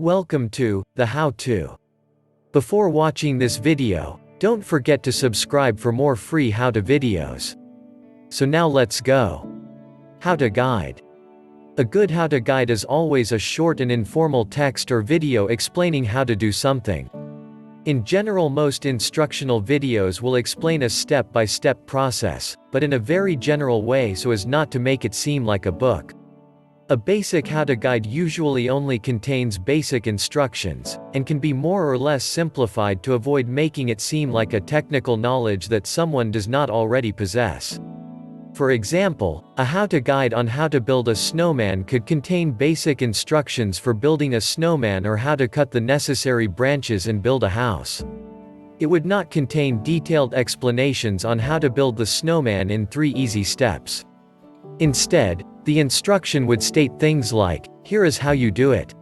Welcome to the how-to. Before watching this video, don't forget to subscribe for more free how-to videos. So now let's go. How-to guide. A good how-to guide is always a short and informal text or video explaining how to do something. In general, most instructional videos will explain a step-by-step process, but in a very general way so as not to make it seem like a book. A basic how-to guide usually only contains basic instructions, and can be more or less simplified to avoid making it seem like a technical knowledge that someone does not already possess. For example, a how-to guide on how to build a snowman could contain basic instructions for building a snowman or how to cut the necessary branches and build a house. It would not contain detailed explanations on how to build the snowman in 3 easy steps. Instead, the instruction would state things like, "Here is how you do it."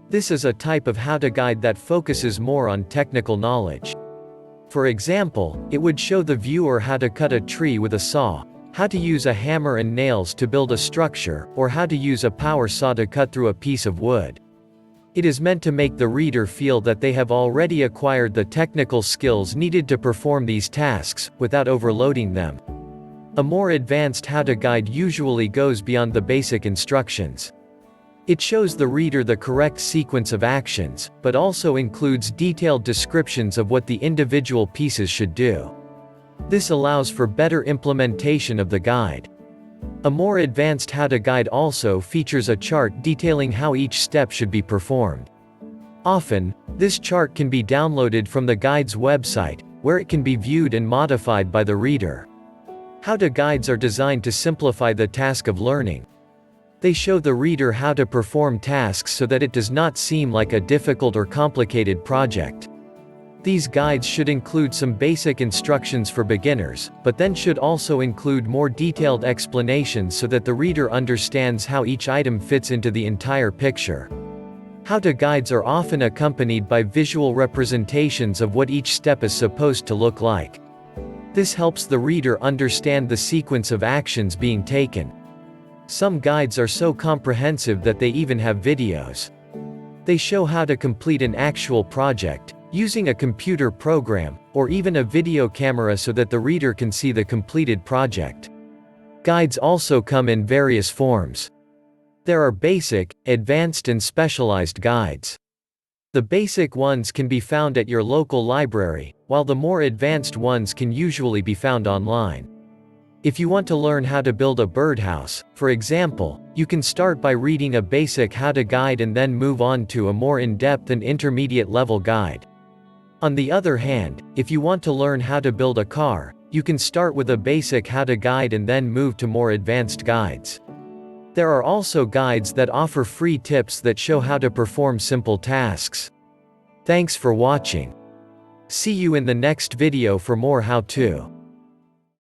This is a type of how-to guide that focuses more on technical knowledge. For example, it would show the viewer how to cut a tree with a saw, how to use a hammer and nails to build a structure, or how to use a power saw to cut through a piece of wood. It is meant to make the reader feel that they have already acquired the technical skills needed to perform these tasks, without overloading them. A more advanced how-to guide usually goes beyond the basic instructions. It shows the reader the correct sequence of actions, but also includes detailed descriptions of what the individual pieces should do. This allows for better implementation of the guide. A more advanced how-to guide also features a chart detailing how each step should be performed. Often, this chart can be downloaded from the guide's website, where it can be viewed and modified by the reader. How-to guides are designed to simplify the task of learning. They show the reader how to perform tasks so that it does not seem like a difficult or complicated project. These guides should include some basic instructions for beginners, but then should also include more detailed explanations so that the reader understands how each item fits into the entire picture. How-to guides are often accompanied by visual representations of what each step is supposed to look like. This helps the reader understand the sequence of actions being taken. Some guides are so comprehensive that they even have videos. They show how to complete an actual project, using a computer program, or even a video camera so that the reader can see the completed project. Guides also come in various forms. There are basic, advanced and specialized guides. The basic ones can be found at your local library, while the more advanced ones can usually be found online. If you want to learn how to build a birdhouse, for example, you can start by reading a basic how-to guide and then move on to a more in-depth and intermediate level guide. On the other hand, if you want to learn how to build a car, you can start with a basic how-to guide and then move to more advanced guides. There are also guides that offer free tips that show how to perform simple tasks. Thanks for watching. See you in the next video for more how-to.